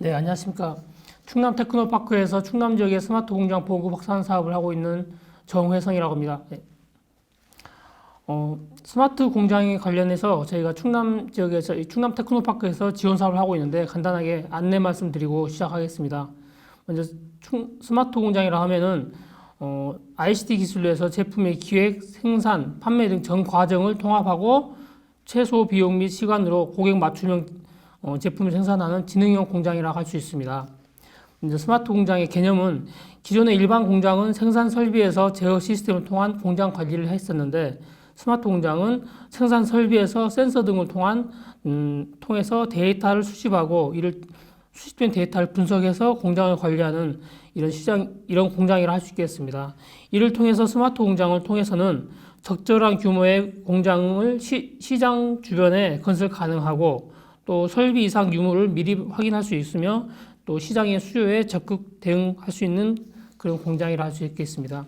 네, 안녕하십니까. 충남 테크노파크에서 충남 지역의 스마트 공장 보급 확산 사업을 하고 있는 정회성이라고 합니다. 네. 스마트 공장에 관련해서 저희가 충남 지역에서 충남 테크노파크에서 지원 사업을 하고 있는데 간단하게 안내 말씀드리고 시작하겠습니다. 먼저 스마트 공장이라 하면은 ICT 기술로 해서 제품의 기획, 생산, 판매 등 전 과정을 통합하고 최소 비용 및 시간으로 고객 맞춤형 제품을 생산하는 지능형 공장이라고 할 수 있습니다. 이제 스마트 공장의 개념은 기존의 일반 공장은 생산 설비에서 제어 시스템을 통한 공장 관리를 했었는데 스마트 공장은 생산 설비에서 센서 등을 통해서 데이터를 수집하고 이를 수집된 데이터를 분석해서 공장을 관리하는 이런 공장이라 할 수 있겠습니다. 이를 통해서 스마트 공장을 통해서는 적절한 규모의 공장을 시장 주변에 건설 가능하고 또 설비 이상 유무를 미리 확인할 수 있으며 또 시장의 수요에 적극 대응할 수 있는 그런 공장이라 할 수 있겠습니다.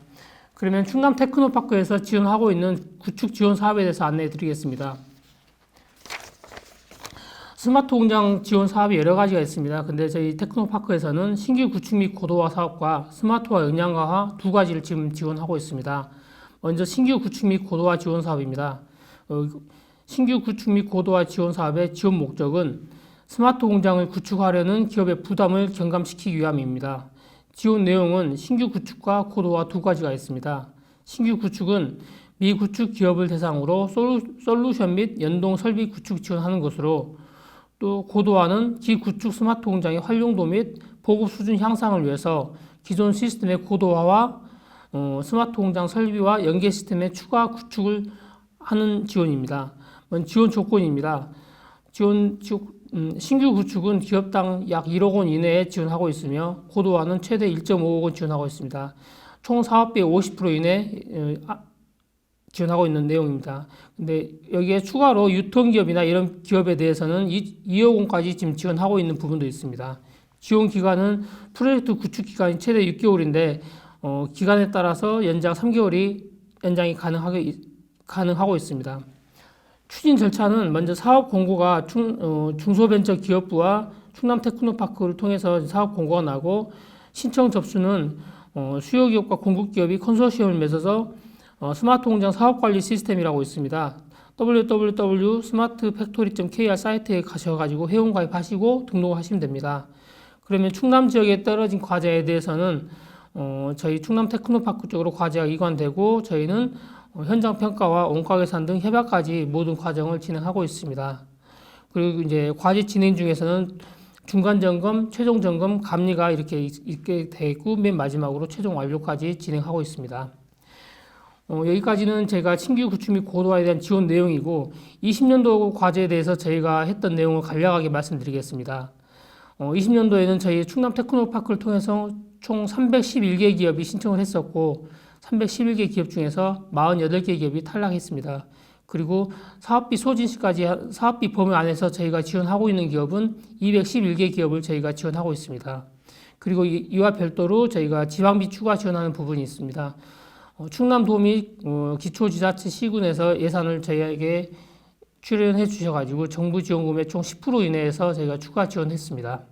그러면 충남 테크노파크에서 지원하고 있는 구축 지원 사업에 대해서 안내해 드리겠습니다. 스마트 공장 지원 사업이 여러 가지가 있습니다. 근데 저희 테크노파크에서는 신규 구축 및 고도화 사업과 스마트화 역량 강화 두 가지를 지금 지원하고 있습니다. 먼저 신규 구축 및 고도화 지원 사업입니다. 신규 구축 및 고도화 지원 사업의 지원 목적은 스마트 공장을 구축하려는 기업의 부담을 경감시키기 위함입니다. 지원 내용은 신규 구축과 고도화 두 가지가 있습니다. 신규 구축은 미구축 기업을 대상으로 솔루션 및 연동 설비 구축 지원하는 것으로 또 고도화는 기구축 스마트 공장의 활용도 및 보급 수준 향상을 위해서 기존 시스템의 고도화와 스마트 공장 설비와 연계 시스템의 추가 구축을 하는 지원입니다. 지원 조건입니다. 신규 구축은 기업당 약 1억 원 이내에 지원하고 있으며 고도화는 최대 1.5억 원 지원하고 있습니다. 총 사업비의 50% 이내 지원하고 있는 내용입니다. 근데 여기에 추가로 유통기업이나 이런 기업에 대해서는 2억 원까지 지금 지원하고 있는 부분도 있습니다. 지원 기간은 프로젝트 구축 기간이 최대 6개월인데 기간에 따라서 연장 3개월이 연장이 가능하고 있습니다. 추진 절차는 먼저 사업 공고가 중소벤처기업부와 충남 테크노파크를 통해서 사업 공고가 나고 신청 접수는 수요기업과 공급기업이 컨소시엄을 맺어서 스마트 공장 사업관리 시스템이라고 있습니다. www.smartfactory.kr 사이트에 가셔가지고 회원 가입하시고 등록을 하시면 됩니다. 그러면 충남 지역에 떨어진 과제에 대해서는 저희 충남 테크노파크 쪽으로 과제가 이관되고 저희는 현장 평가와 원가 계산 등 협약까지 모든 과정을 진행하고 있습니다. 그리고 이제 과제 진행 중에서는 중간 점검, 최종 점검, 감리가 이렇게 있게 되고 맨 마지막으로 최종 완료까지 진행하고 있습니다. 여기까지는 제가 신규 구축 및 고도화에 대한 지원 내용이고 20년도 과제에 대해서 저희가 했던 내용을 간략하게 말씀드리겠습니다. 20년도에는 저희 충남 테크노파크를 통해서 총 311개 기업이 신청을 했었고 311개 기업 중에서 48개 기업이 탈락했습니다. 그리고 사업비 소진 시까지 사업비 범위 안에서 저희가 지원하고 있는 기업은 211개 기업을 저희가 지원하고 있습니다. 그리고 이와 별도로 저희가 지방비 추가 지원하는 부분이 있습니다. 충남도 및 기초지자체 시군에서 예산을 저희에게 출연해 주셔가지고 정부 지원금의 총 10% 이내에서 저희가 추가 지원했습니다.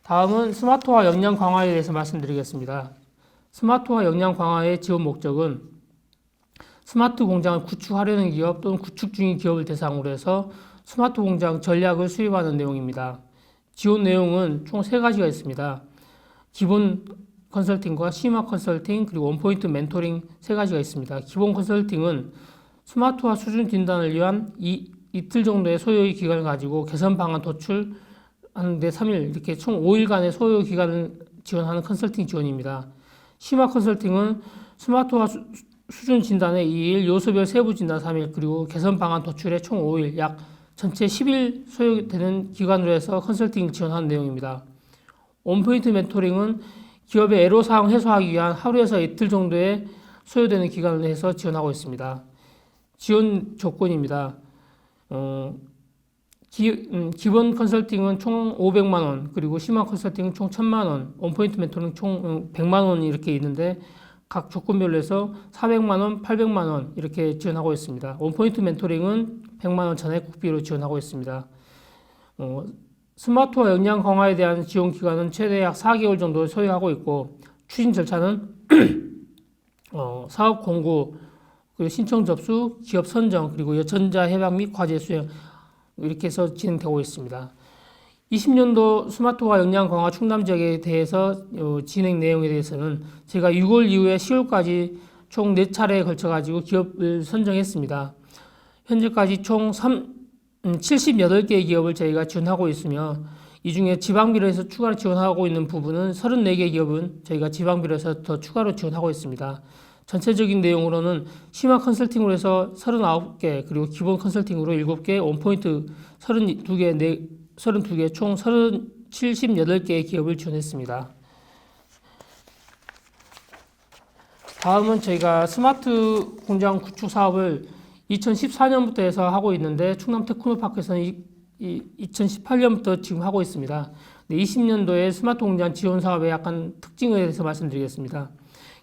다음은 스마트화 역량 강화에 대해서 말씀드리겠습니다. 스마트화 역량 강화의 지원 목적은 스마트 공장을 구축하려는 기업 또는 구축 중인 기업을 대상으로 해서 스마트 공장 전략을 수립하는 내용입니다. 지원 내용은 총 3가지가 있습니다. 기본 컨설팅과 심화 컨설팅 그리고 원포인트 멘토링 3가지가 있습니다. 기본 컨설팅은 스마트화 수준 진단을 위한 이틀 정도의 소요 기간을 가지고 개선 방안 도출하는데 3일 이렇게 총 5일간의 소요 기간을 지원하는 컨설팅 지원입니다. 심화 컨설팅은 스마트화 수준 진단에 2일, 요소별 세부 진단 3일, 그리고 개선 방안 도출에 총 5일, 약 전체 10일 소요되는 기간으로 해서 컨설팅 지원하는 내용입니다. 원포인트 멘토링은 기업의 애로사항 해소하기 위한 하루에서 이틀 정도의 소요되는 기간을 해서 지원하고 있습니다. 지원 조건입니다. 기본 컨설팅은 총 500만 원, 그리고 심화 컨설팅은 총 1000만 원, 원포인트 멘토링 총 100만 원 이렇게 있는데 각 조건별로 해서 400만 원, 800만 원 이렇게 지원하고 있습니다. 원포인트 멘토링은 100만 원 전액 국비로 지원하고 있습니다. 스마트화 역량 강화에 대한 지원 기간은 최대 약 4개월 정도 소요하고 있고 추진 절차는 사업 공고, 그리고 신청 접수, 기업 선정, 그리고 여천자 협약 및 과제 수행 이렇게 해서 진행되고 있습니다. 20년도 스마트화 역량 강화 충남 지역에 대해서 진행 내용에 대해서는 제가 6월 이후에 10월까지 총 4차례에 걸쳐 가지고 기업을 선정했습니다. 현재까지 총 78개의 기업을 저희가 지원하고 있으며 이 중에 지방비로 해서 추가로 지원하고 있는 부분은 34개 기업은 저희가 지방비로 해서 더 추가로 지원하고 있습니다. 전체적인 내용으로는 심화 컨설팅으로 해서 39개, 그리고 기본 컨설팅으로 7개, 원포인트 32개, 총 78개의 기업을 지원했습니다. 다음은 저희가 스마트 공장 구축 사업을 2014년부터 해서 하고 있는데 충남 테크노파크에서는 2018년부터 지금 하고 있습니다. 20년도에 스마트 공장 지원 사업의 약간 특징에 대해서 말씀드리겠습니다.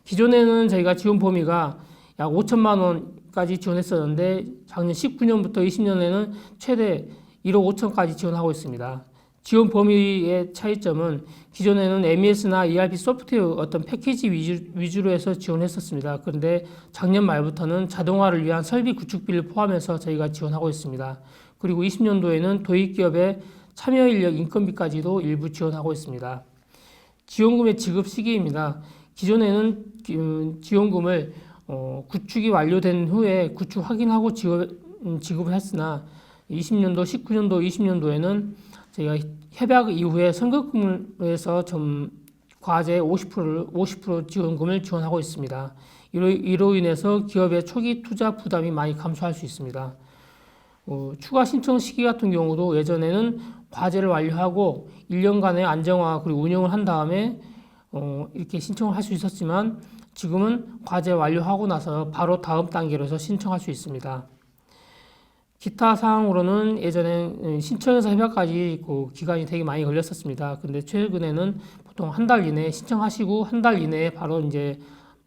기존에는 저희가 지원 범위가 약 5천만 원까지 지원했었는데 작년 19년부터 20년에는 최대 1억 5천까지 지원하고 있습니다. 지원 범위의 차이점은 기존에는 MES나 ERP 소프트웨어 어떤 패키지 위주로 해서 지원했었습니다. 그런데 작년 말부터는 자동화를 위한 설비 구축비를 포함해서 저희가 지원하고 있습니다. 그리고 20년도에는 도입기업의 참여 인력 인건비까지도 일부 지원하고 있습니다. 지원금의 지급 시기입니다. 기존에는 지원금을 구축이 완료된 후에 구축 확인하고 지급을 했으나 20년도, 19년도, 20년도에는 저희가 협약 이후에 선급금을 해서 좀 과제 50% 지원금을 지원하고 있습니다. 이로 인해서 기업의 초기 투자 부담이 많이 감소할 수 있습니다. 추가 신청 시기 같은 경우도 예전에는 과제를 완료하고 1년간의 안정화 그리고 운영을 한 다음에 이렇게 신청을 할 수 있었지만 지금은 과제 완료하고 나서 바로 다음 단계로 해서 신청할 수 있습니다. 기타 사항으로는 예전에 신청해서 협약까지 기간이 되게 많이 걸렸었습니다. 근데 최근에는 보통 한 달 이내에 신청하시고 한 달 이내에 바로 이제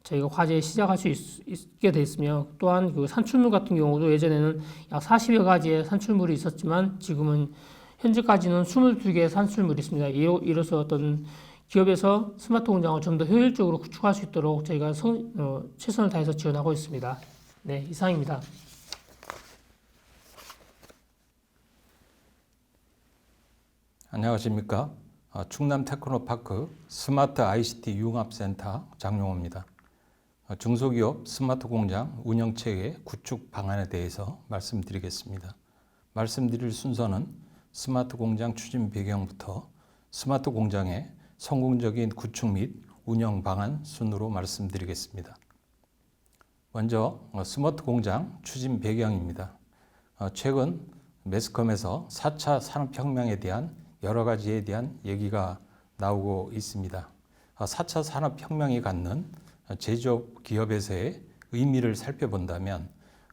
저희가 과제 시작할 수 있게 돼 있으며 또한 그 산출물 같은 경우도 예전에는 약 40여 가지의 산출물이 있었지만 지금은 현재까지는 22개의 산출물이 있습니다. 이로써 어떤 기업에서 스마트 공장을 좀 더 효율적으로 구축할 수 있도록 저희가 최선을 다해서 지원하고 있습니다. 네, 이상입니다. 안녕하십니까. 충남 테크노파크 스마트 ICT 융합센터 장용호입니다. 중소기업 스마트 공장 운영체계 구축 방안에 대해서 말씀드리겠습니다. 말씀드릴 순서는 스마트 공장 추진 배경부터 스마트 공장의 성공적인 구축 및 운영 방안 순으로 말씀드리겠습니다. 먼저 스마트 공장 추진 배경입니다. 최근 매스컴에서 4차 산업혁명에 대한 여러 가지에 대한 얘기가 나오고 있습니다. 4차 산업혁명이 갖는 제조업 기업에서의 의미를 살펴본다면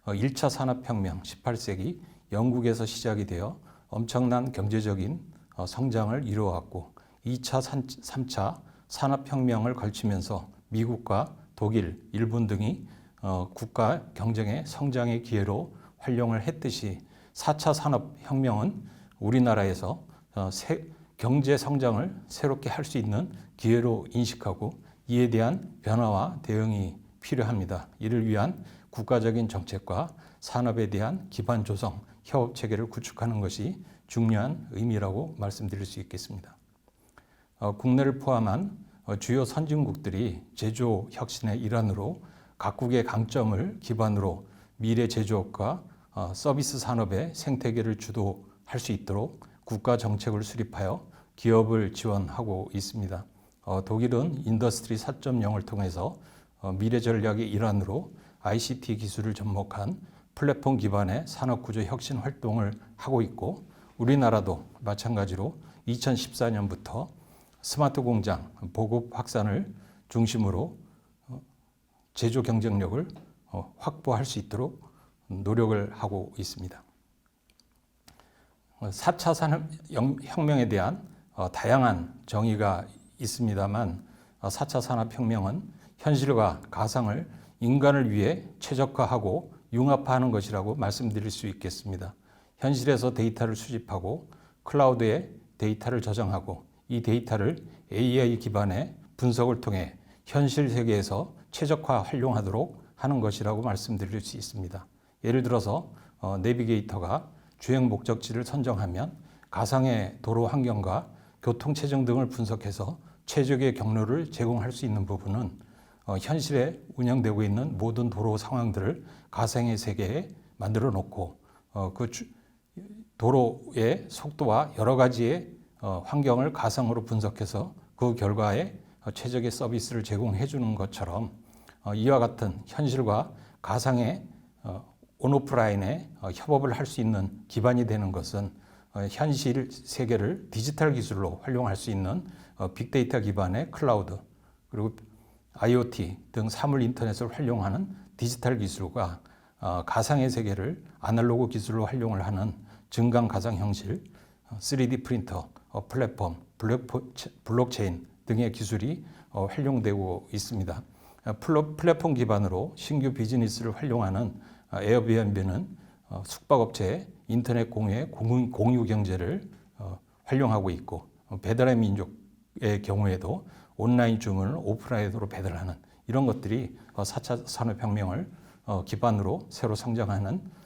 1차 산업혁명 18세기 영국에서 시작이 되어 엄청난 경제적인 성장을 이루어왔고 2차, 3차 산업혁명을 걸치면서 미국과 독일, 일본 등이 국가 경쟁의 성장의 기회로 활용을 했듯이 4차 산업혁명은 우리나라에서 경제 성장을 새롭게 할 수 있는 기회로 인식하고 이에 대한 변화와 대응이 필요합니다. 이를 위한 국가적인 정책과 산업에 대한 기반 조성, 협업 체계를 구축하는 것이 중요한 의미라고 말씀드릴 수 있겠습니다. 국내를 포함한 주요 선진국들이 제조 혁신의 일환으로 각국의 강점을 기반으로 미래 제조업과 서비스 산업의 생태계를 주도할 수 있도록 국가 정책을 수립하여 기업을 지원하고 있습니다. 독일은 인더스트리 4.0을 통해서 미래 전략의 일환으로 ICT 기술을 접목한 플랫폼 기반의 산업구조 혁신 활동을 하고 있고 우리나라도 마찬가지로 2014년부터 스마트 공장 보급 확산을 중심으로 제조 경쟁력을 확보할 수 있도록 노력을 하고 있습니다. 4차 산업혁명에 대한 다양한 정의가 있습니다만 4차 산업혁명은 현실과 가상을 인간을 위해 최적화하고 융합화하는 것이라고 말씀드릴 수 있겠습니다. 현실에서 데이터를 수집하고 클라우드에 데이터를 저장하고 이 데이터를 AI 기반의 분석을 통해 현실 세계에서 최적화 활용하도록 하는 것이라고 말씀드릴 수 있습니다. 예를 들어서 내비게이터가 주행 목적지를 선정하면 가상의 도로 환경과 교통 체증 등을 분석해서 최적의 경로를 제공할 수 있는 부분은 현실에 운영되고 있는 모든 도로 상황들을 가상의 세계에 만들어 놓고 그 도로의 속도와 여러 가지의 환경을 가상으로 분석해서 그 결과에 최적의 서비스를 제공해 주는 것처럼 이와 같은 현실과 가상의 온오프라인의 협업을 할 수 있는 기반이 되는 것은 현실 세계를 디지털 기술로 활용할 수 있는 빅데이터 기반의 클라우드 그리고 IoT 등 사물 인터넷을 활용하는 디지털 기술과 가상의 세계를 아날로그 기술로 활용을 하는 증강 가상 형실, 3D 프린터, 플랫폼, 블록체인 등의 기술이 활용되고 있습니다. 플랫폼 기반으로 신규 비즈니스를 활용하는 에어비앤비는 숙박업체의 인터넷 공유의 공유 경제를 활용하고 있고 배달의 민족의 경우에도 온라인 주문을 오프라인으로 배달하는 이런 것들이 4차 산업혁명을 기반으로 새로 성장하는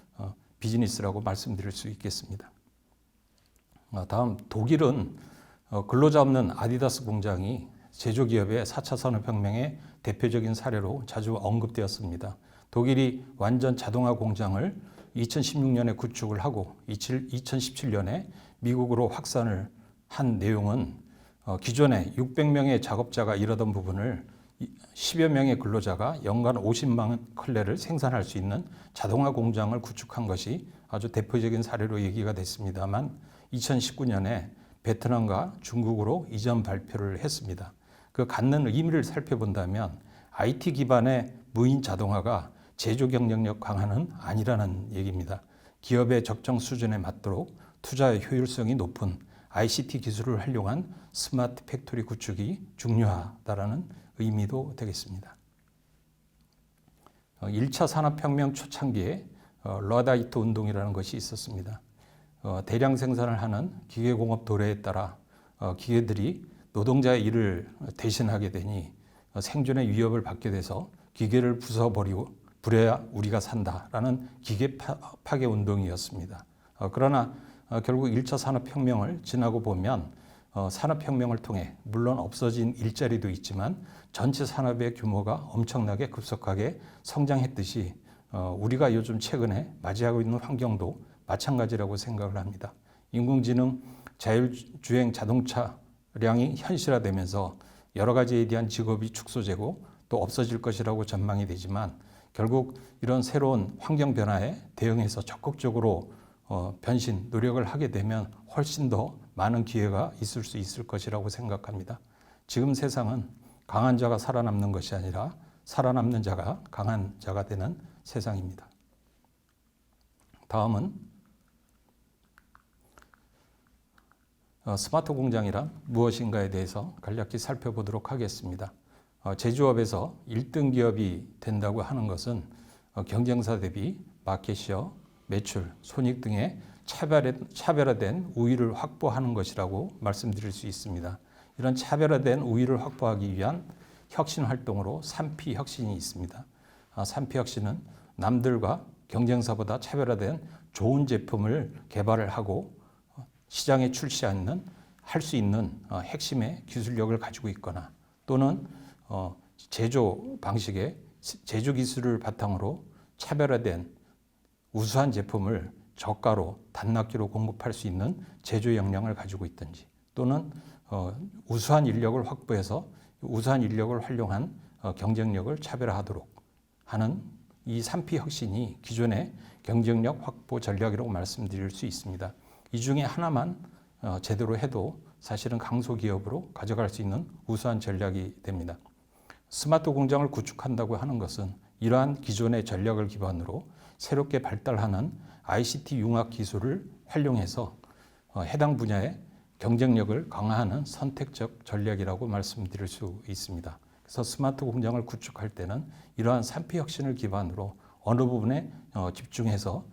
비즈니스라고 말씀드릴 수 있겠습니다. 다음 독일은 근로자 없는 아디다스 공장이 제조기업의 4차 산업혁명의 대표적인 사례로 자주 언급되었습니다. 독일이 완전 자동화 공장을 2016년에 구축을 하고 2017년에 미국으로 확산을 한 내용은 기존에 600명의 작업자가 일하던 부분을 10여 명의 근로자가 연간 50만 컬레를 생산할 수 있는 자동화 공장을 구축한 것이 아주 대표적인 사례로 얘기가 됐습니다만 2019년에 베트남과 중국으로 이전 발표를 했습니다. 그 갖는 의미를 살펴본다면 IT 기반의 무인 자동화가 제조 경쟁력 강화는 아니라는 얘기입니다. 기업의 적정 수준에 맞도록 투자의 효율성이 높은 ICT 기술을 활용한 스마트 팩토리 구축이 중요하다라는 의미도 되겠습니다. 1차 산업혁명 초창기에 러다이트 운동이라는 것이 있었습니다. 대량 생산을 하는 기계공업 도래에 따라 기계들이 노동자의 일을 대신하게 되니 생존의 위협을 받게 돼서 기계를 부숴버리고 그래야 우리가 산다라는 기계 파괴 운동이었습니다. 그러나 결국 1차 산업혁명을 지나고 보면 산업혁명을 통해 물론 없어진 일자리도 있지만 전체 산업의 규모가 엄청나게 급속하게 성장했듯이 우리가 요즘 최근에 맞이하고 있는 환경도 마찬가지라고 생각을 합니다. 인공지능, 자율주행 자동차량이 현실화되면서 여러 가지에 대한 직업이 축소되고 또 없어질 것이라고 전망이 되지만 결국 이런 새로운 환경 변화에 대응해서 적극적으로 변신, 노력을 하게 되면 훨씬 더 많은 기회가 있을 수 있을 것이라고 생각합니다. 지금 세상은 강한 자가 살아남는 것이 아니라 살아남는 자가 강한 자가 되는 세상입니다. 다음은 스마트 공장이란 무엇인가에 대해서 간략히 살펴보도록 하겠습니다. 제조업에서 1등 기업이 된다고 하는 것은 경쟁사 대비 마켓시어, 매출, 손익 등의 차별화된 우위를 확보하는 것이라고 말씀드릴 수 있습니다. 이런 차별화된 우위를 확보하기 위한 혁신 활동으로 3P 혁신이 있습니다. 3P 혁신은 남들과 경쟁사보다 차별화된 좋은 제품을 개발을 하고 시장에 할 수 있는 핵심의 기술력을 가지고 있거나 또는 제조 방식의 제조 기술을 바탕으로 차별화된 우수한 제품을 저가로 단납기로 공급할 수 있는 제조 역량을 가지고 있든지 또는 우수한 인력을 확보해서 우수한 인력을 활용한 경쟁력을 차별화하도록 하는 이 3P 혁신이 기존의 경쟁력 확보 전략이라고 말씀드릴 수 있습니다. 이 중에 하나만 제대로 해도 사실은 강소기업으로 가져갈 수 있는 우수한 전략이 됩니다. 스마트 공장을 구축한다고 하는 것은 이러한 기존의 전략을 기반으로 새롭게 발달하는 ICT 융합 기술을 활용해서 해당 분야의 경쟁력을 강화하는 선택적 전략이라고 말씀드릴 수 있습니다. 그래서 스마트 공장을 구축할 때는 이러한 3P 혁신을 기반으로 어느 부분에 집중해서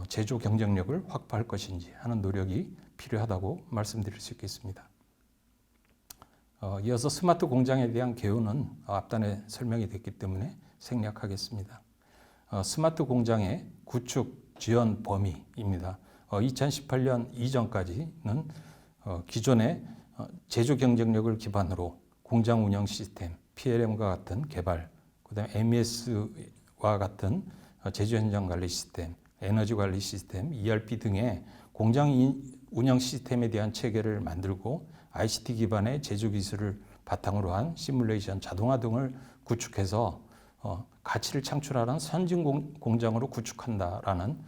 제조 경쟁력을 확보할 것인지 하는 노력이 필요하다고 말씀드릴 수 있겠습니다. 이어서 스마트 공장에 대한 개요는 앞단에 설명이 됐기 때문에 생략하겠습니다. 스마트 공장의 구축 지원 범위입니다. 2018년 이전까지는 기존의 제조 경쟁력을 기반으로 공장 운영 시스템, PLM과 같은 개발, 그다음에 MES와 같은 제조 현장 관리 시스템, 에너지 관리 시스템, ERP 등의 공장 운영 시스템에 대한 체계를 만들고 ICT 기반의 제조 기술을 바탕으로 한 시뮬레이션, 자동화 등을 구축해서 가치를 창출하는 선진 공장으로 구축한다라는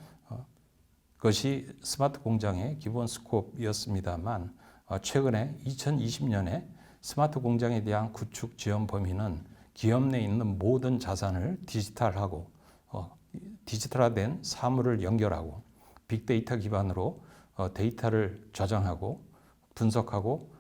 것이 스마트 공장의 기본 스코프였습니다만 최근에 2020년에 스마트 공장에 대한 구축 지원 범위는 기업 내에 있는 모든 자산을 디지털하고 디지털화된 사물을 연결하고 빅데이터 기반으로 데이터를 저장하고 분석하고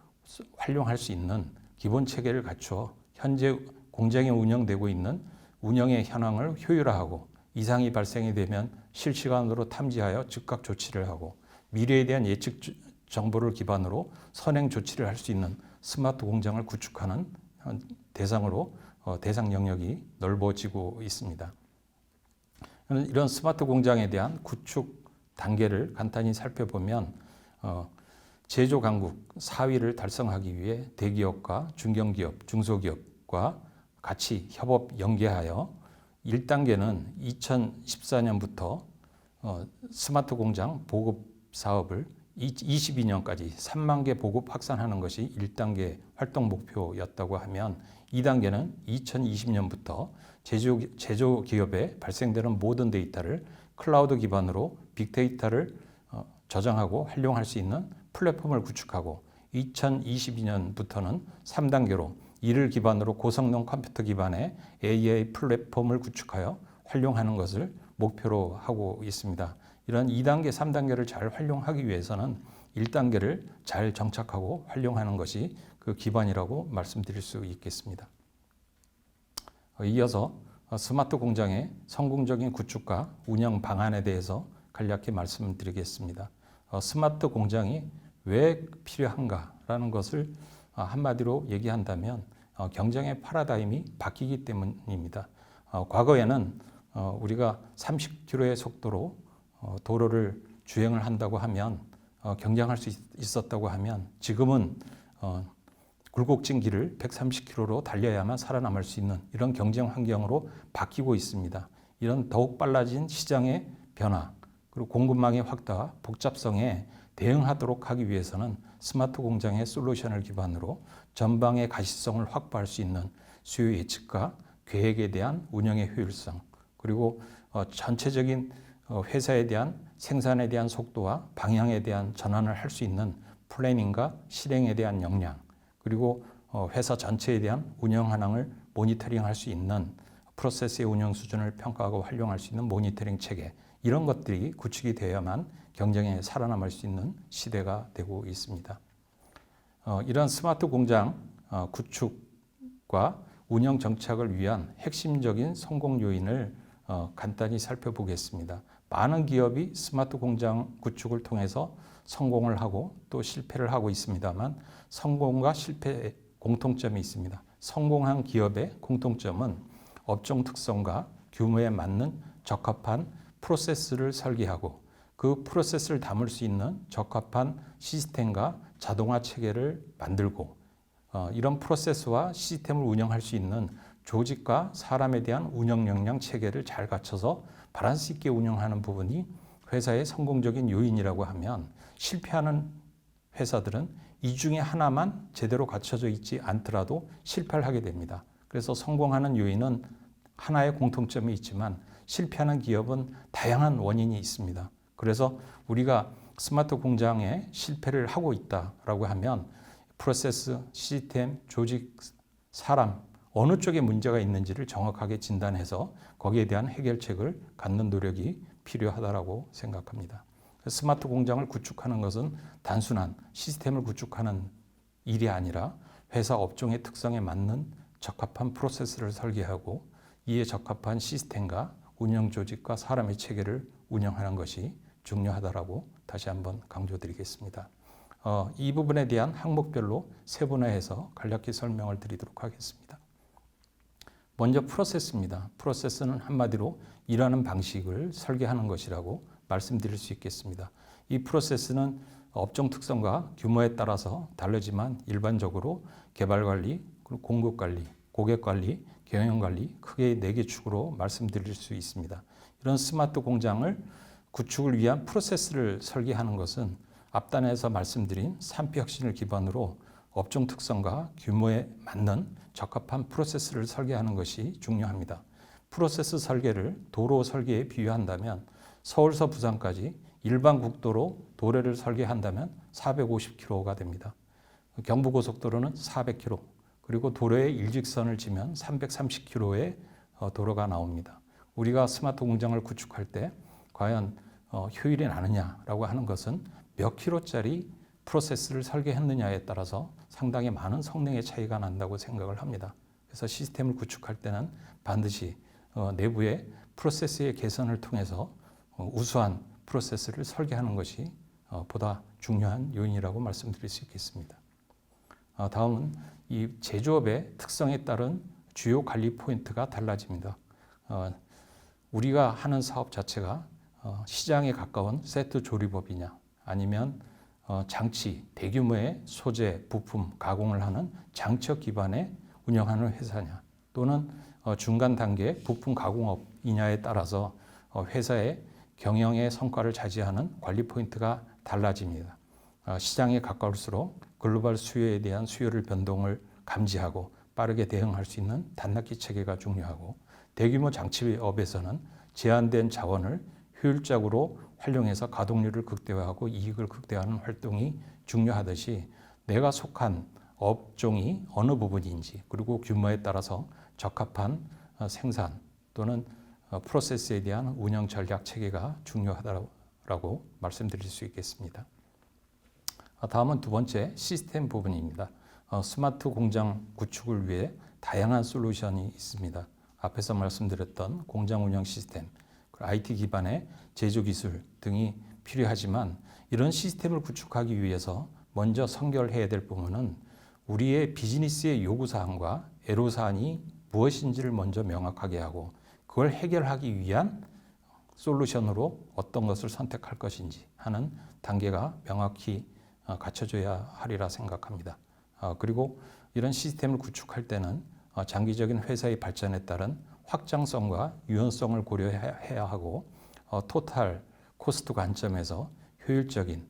활용할 수 있는 기본 체계를 갖추어 현재 공장에 운영되고 있는 운영의 현황을 효율화하고 이상이 발생이 되면 실시간으로 탐지하여 즉각 조치를 하고 미래에 대한 예측 정보를 기반으로 선행 조치를 할 수 있는 스마트 공장을 구축하는 대상으로 대상 영역이 넓어지고 있습니다. 이런 스마트 공장에 대한 구축 단계를 간단히 살펴보면 제조 강국 4위를 달성하기 위해 대기업과 중견기업, 중소기업과 같이 협업 연계하여 1단계는 2014년부터 스마트 공장 보급 사업을 22년까지 3만 개 보급 확산하는 것이 1단계 활동 목표였다고 하면 2단계는 2020년부터 제조 기업에 발생되는 모든 데이터를 클라우드 기반으로 빅데이터를 저장하고 활용할 수 있는 플랫폼을 구축하고 2022년부터는 3단계로 이를 기반으로 고성능 컴퓨터 기반의 AI 플랫폼을 구축하여 활용하는 것을 목표로 하고 있습니다. 이런 2단계, 3단계를 잘 활용하기 위해서는 1단계를 잘 정착하고 활용하는 것이 그 기반이라고 말씀드릴 수 있겠습니다. 이어서 스마트 공장의 성공적인 구축과 운영 방안에 대해서 간략히 말씀드리겠습니다. 스마트 공장이 왜 필요한가라는 것을 한마디로 얘기한다면 경쟁의 패러다임이 바뀌기 때문입니다. 과거에는 우리가 30km의 속도로 도로를 주행을 한다고 하면 경쟁할 수 있었다고 하면 지금은 굴곡진 길을 130km로 달려야만 살아남을 수 있는 이런 경쟁 환경으로 바뀌고 있습니다. 이런 더욱 빨라진 시장의 변화 그리고 공급망의 확대와 복잡성에 대응하도록 하기 위해서는 스마트 공장의 솔루션을 기반으로 전방의 가시성을 확보할 수 있는 수요 예측과 계획에 대한 운영의 효율성 그리고 전체적인 회사에 대한 생산에 대한 속도와 방향에 대한 전환을 할 수 있는 플래닝과 실행에 대한 역량 그리고 회사 전체에 대한 운영 현황을 모니터링할 수 있는 프로세스의 운영 수준을 평가하고 활용할 수 있는 모니터링 체계 이런 것들이 구축이 되어야만 경쟁에 살아남을 수 있는 시대가 되고 있습니다. 이런 스마트 공장 구축과 운영 정착을 위한 핵심적인 성공 요인을 간단히 살펴보겠습니다. 많은 기업이 스마트 공장 구축을 통해서 성공을 하고 또 실패를 하고 있습니다만 성공과 실패의 공통점이 있습니다. 성공한 기업의 공통점은 업종 특성과 규모에 맞는 적합한 프로세스를 설계하고 그 프로세스를 담을 수 있는 적합한 시스템과 자동화 체계를 만들고 이런 프로세스와 시스템을 운영할 수 있는 조직과 사람에 대한 운영 역량 체계를 잘 갖춰서 밸런스 있게 운영하는 부분이 회사의 성공적인 요인이라고 하면 실패하는 회사들은 이 중에 하나만 제대로 갖춰져 있지 않더라도 실패를 하게 됩니다. 그래서 성공하는 요인은 하나의 공통점이 있지만 실패하는 기업은 다양한 원인이 있습니다. 그래서 우리가 스마트 공장에 실패를 하고 있다라고 하면 프로세스, 시스템, 조직, 사람 어느 쪽에 문제가 있는지를 정확하게 진단해서 거기에 대한 해결책을 갖는 노력이 필요하다고 생각합니다. 스마트 공장을 구축하는 것은 단순한 시스템을 구축하는 일이 아니라 회사 업종의 특성에 맞는 적합한 프로세스를 설계하고 이에 적합한 시스템과 운영 조직과 사람의 체계를 운영하는 것이 중요하다고 다시 한번 강조드리겠습니다. 이 부분에 대한 항목별로 세분화해서 간략히 설명을 드리도록 하겠습니다. 먼저 프로세스입니다. 프로세스는 한마디로 일하는 방식을 설계하는 것이라고 말씀드릴 수 있겠습니다. 이 프로세스는 업종 특성과 규모에 따라서 다르지만 일반적으로 개발 관리, 공급 관리, 고객 관리, 경영 관리 크게 4개 축으로 말씀드릴 수 있습니다. 이런 스마트 공장을 구축을 위한 프로세스를 설계하는 것은 앞단에서 말씀드린 3P 혁신을 기반으로 업종 특성과 규모에 맞는 적합한 프로세스를 설계하는 것이 중요합니다. 프로세스 설계를 도로 설계에 비유한다면 서울서 부산까지 일반 국도로 도로를 설계한다면 450km가 됩니다. 경부고속도로는 400km, 그리고 도로에 일직선을 지면 330km의 도로가 나옵니다. 우리가 스마트 공장을 구축할 때 과연 효율이 나느냐라고 하는 것은 몇 킬로짜리 프로세스를 설계했느냐에 따라서 상당히 많은 성능의 차이가 난다고 생각을 합니다. 그래서 시스템을 구축할 때는 반드시 내부의 프로세스의 개선을 통해서 우수한 프로세스를 설계하는 것이 보다 중요한 요인이라고 말씀드릴 수 있겠습니다. 다음은 이 제조업의 특성에 따른 주요 관리 포인트가 달라집니다. 우리가 하는 사업 자체가 시장에 가까운 세트 조립업이냐, 아니면 장치, 대규모의 소재, 부품, 가공을 하는 장치업 기반의 운영하는 회사냐, 또는 중간 단계 부품 가공업이냐에 따라서 회사의 경영의 성과를 자지하는 관리 포인트가 달라집니다. 시장에 가까울수록 글로벌 수요에 대한 수요를 변동을 감지하고 빠르게 대응할 수 있는 단납기 체계가 중요하고, 대규모 장치업에서는 제한된 자원을 효율적으로 활용해서 가동률을 극대화하고 이익을 극대화하는 활동이 중요하듯이, 내가 속한 업종이 어느 부분인지, 그리고 규모에 따라서 적합한 생산 또는 프로세스에 대한 운영 전략 체계가 중요하다고 말씀드릴 수 있겠습니다. 다음은 두 번째 시스템 부분입니다. 스마트 공장 구축을 위해 다양한 솔루션이 있습니다. 앞에서 말씀드렸던 공장 운영 시스템, IT 기반의 제조 기술 등이 필요하지만, 이런 시스템을 구축하기 위해서 먼저 선결해야 될 부분은 우리의 비즈니스의 요구사항과 애로사항이 무엇인지를 먼저 명확하게 하고, 그걸 해결하기 위한 솔루션으로 어떤 것을 선택할 것인지 하는 단계가 명확히 갖춰져야 하리라 생각합니다. 그리고 이런 시스템을 구축할 때는 장기적인 회사의 발전에 따른 확장성과 유연성을 고려해야 하고, 토탈 코스트 관점에서 효율적인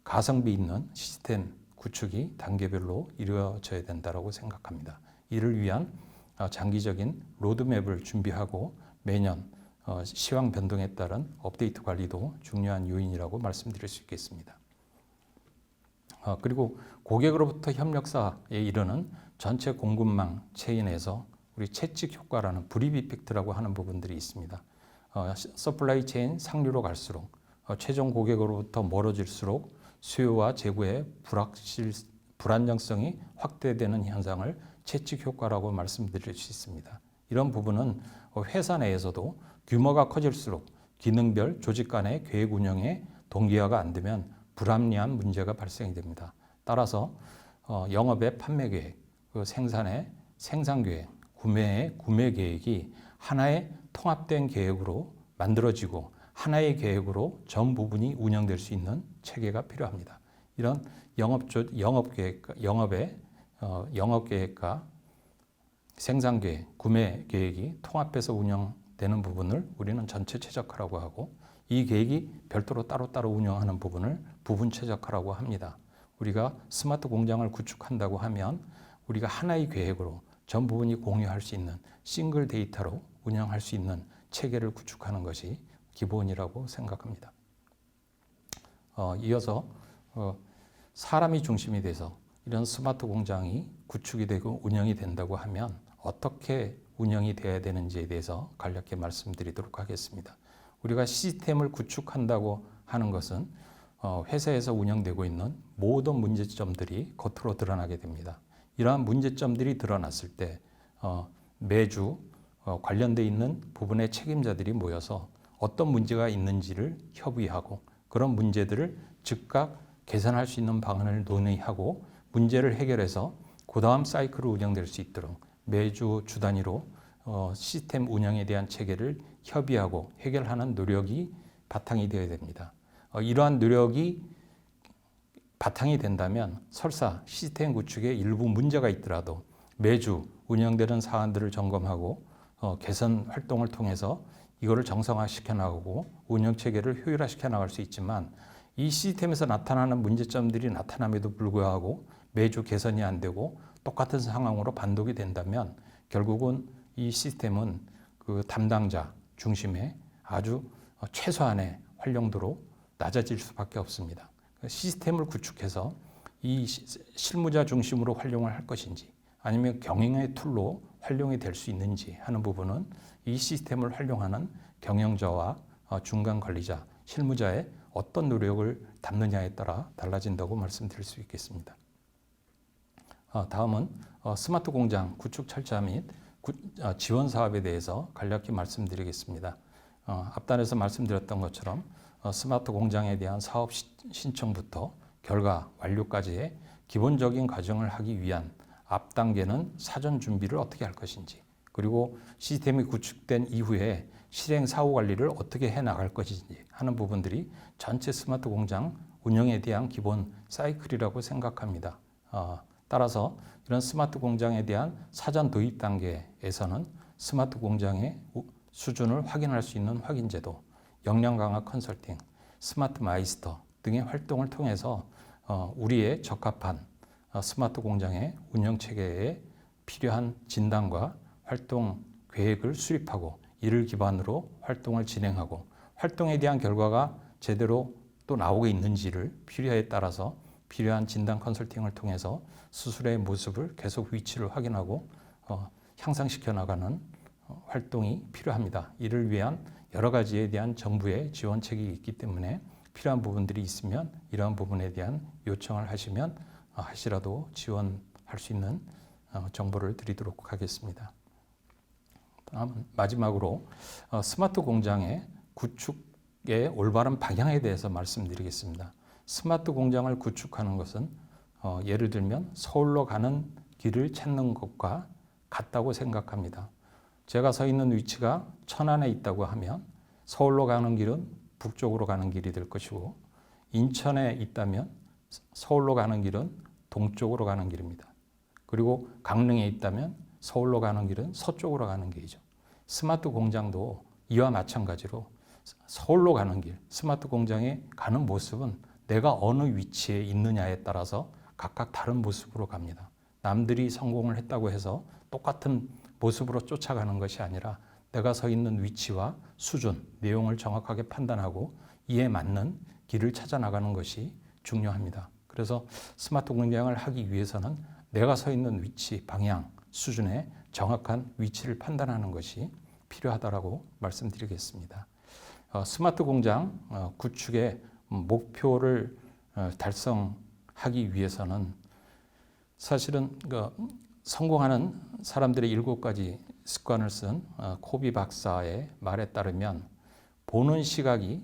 가성비 있는 시스템 구축이 단계별로 이루어져야 된다고 생각합니다. 이를 위한 장기적인 로드맵을 준비하고 매년 시황 변동에 따른 업데이트 관리도 중요한 요인이라고 말씀드릴 수 있겠습니다. 그리고 고객으로부터 협력사에 이르는 전체 공급망 체인에서 우리 채찍 효과라는 불입 이펙트라고 하는 부분들이 있습니다. 서플라이 체인 상류로 갈수록 최종 고객으로부터 멀어질수록 수요와 재고의 불안정성이 확대되는 현상을 채찍 효과라고 말씀드릴 수 있습니다. 이런 부분은 회사 내에서도 규모가 커질수록 기능별 조직 간의 계획 운영에 동기화가 안 되면 불합리한 문제가 발생이 됩니다. 따라서 영업의 판매 계획, 생산의 생산 계획, 구매의 구매 계획이 하나의 통합된 계획으로 만들어지고 하나의 계획으로 전 부분이 운영될 수 있는 체계가 필요합니다. 이런 영업 계획과 생산 계획, 구매 계획이 통합해서 운영되는 부분을 우리는 전체 최적화라고 하고, 이 계획이 별도로 따로따로 운영하는 부분을 부분 최적화라고 합니다. 우리가 스마트 공장을 구축한다고 하면 우리가 하나의 계획으로 전 부분이 공유할 수 있는 싱글 데이터로 운영할 수 있는 체계를 구축하는 것이 기본이라고 생각합니다. 이어서 사람이 중심이 돼서 이런 스마트 공장이 구축이 되고 운영이 된다고 하면 어떻게 운영이 돼야 되는지에 대해서 간략히 말씀드리도록 하겠습니다. 우리가 시스템을 구축한다고 하는 것은 회사에서 운영되고 있는 모든 문제점들이 겉으로 드러나게 됩니다. 이러한 문제점들이 드러났을 때 매주 관련되어 있는 부분의 책임자들이 모여서 어떤 문제가 있는지를 협의하고, 그런 문제들을 즉각 개선할 수 있는 방안을 논의하고 문제를 해결해서 그 다음 사이클로 운영될 수 있도록 매주 주 단위로 시스템 운영에 대한 체계를 협의하고 해결하는 노력이 바탕이 되어야 됩니다. 이러한 노력이 바탕이 된다면 설사 시스템 구축에 일부 문제가 있더라도 매주 운영되는 사안들을 점검하고 개선 활동을 통해서 이거를 정상화시켜 나가고 운영 체계를 효율화시켜 나갈 수 있지만 이 시스템에서 나타나는 문제점들이 나타남에도 불구하고 매주 개선이 안 되고 똑같은 상황으로 반복이 된다면 결국은 이 시스템은 그 담당자 중심의 아주 최소한의 활용도로 낮아질 수밖에 없습니다. 시스템을 구축해서 이 실무자 중심으로 활용을 할 것인지 아니면 경영의 툴로 활용이 될 수 있는지 하는 부분은 이 시스템을 활용하는 경영자와 중간 관리자, 실무자의 어떤 노력을 담느냐에 따라 달라진다고 말씀드릴 수 있겠습니다. 다음은 스마트 공장 구축 철자 및 지원 사업에 대해서 간략히 말씀드리겠습니다. 앞단에서 말씀드렸던 것처럼 스마트 공장에 대한 사업 신청부터 결과 완료까지의 기본적인 과정을 하기 위한 앞 단계는 사전 준비를 어떻게 할 것인지, 그리고 시스템이 구축된 이후에 실행 사후 관리를 어떻게 해 나갈 것인지 하는 부분들이 전체 스마트 공장 운영에 대한 기본 사이클이라고 생각합니다. 따라서 이런 스마트 공장에 대한 사전 도입 단계에서는 스마트 공장의 수준을 확인할 수 있는 확인제도, 역량 강화 컨설팅, 스마트 마이스터 등의 활동을 통해서 우리의 적합한 스마트 공장의 운영 체계에 필요한 진단과 활동 계획을 수립하고 이를 기반으로 활동을 진행하고 활동에 대한 결과가 제대로 또 나오고 있는지를 필요에 따라서 필요한 진단 컨설팅을 통해서 수술의 모습을 계속 위치를 확인하고 향상시켜 나가는 활동이 필요합니다. 이를 위한 여러 가지에 대한 정부의 지원책이 있기 때문에 필요한 부분들이 있으면 이러한 부분에 대한 요청을 하시면 하시라도 지원할 수 있는 정보를 드리도록 하겠습니다. 다음 마지막으로 스마트 공장의 구축의 올바른 방향에 대해서 말씀드리겠습니다. 스마트 공장을 구축하는 것은 예를 들면 서울로 가는 길을 찾는 것과 같다고 생각합니다. 제가 서 있는 위치가 천안에 있다고 하면 서울로 가는 길은 북쪽으로 가는 길이 될 것이고 인천에 있다면 서울로 가는 길은 동쪽으로 가는 길입니다. 그리고 강릉에 있다면 서울로 가는 길은 서쪽으로 가는 길이죠. 스마트 공장도 이와 마찬가지로 서울로 가는 길, 스마트 공장에 가는 모습은 내가 어느 위치에 있느냐에 따라서 각각 다른 모습으로 갑니다. 남들이 성공을 했다고 해서 똑같은 모습으로 쫓아가는 것이 아니라 내가 서 있는 위치와 수준, 내용을 정확하게 판단하고 이에 맞는 길을 찾아 나가는 것이 중요합니다. 그래서 스마트 공장을 하기 위해서는 내가 서 있는 위치, 방향, 수준의 정확한 위치를 판단하는 것이 필요하다고 말씀드리겠습니다. 스마트 공장 구축의 목표를 달성하기 위해서는 사실은 성공하는 사람들의 7가지 습관을 쓴 코비 박사의 말에 따르면 보는 시각이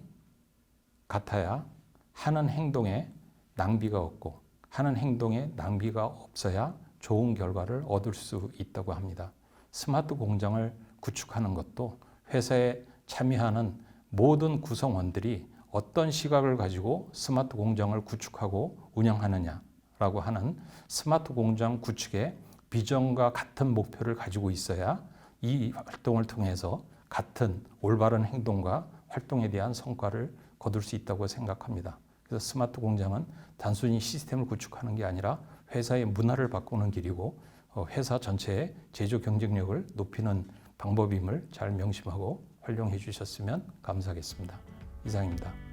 같아야 하는 행동에 낭비가 없고 하는 행동에 낭비가 없어야 좋은 결과를 얻을 수 있다고 합니다. 스마트 공장을 구축하는 것도 회사에 참여하는 모든 구성원들이 어떤 시각을 가지고 스마트 공장을 구축하고 운영하느냐라고 하는 스마트 공장 구축의 비전과 같은 목표를 가지고 있어야 이 활동을 통해서 같은 올바른 행동과 활동에 대한 성과를 거둘 수 있다고 생각합니다. 그래서 스마트 공장은 단순히 시스템을 구축하는 게 아니라 회사의 문화를 바꾸는 길이고 회사 전체의 제조 경쟁력을 높이는 방법임을 잘 명심하고 활용해 주셨으면 감사하겠습니다. 이상입니다.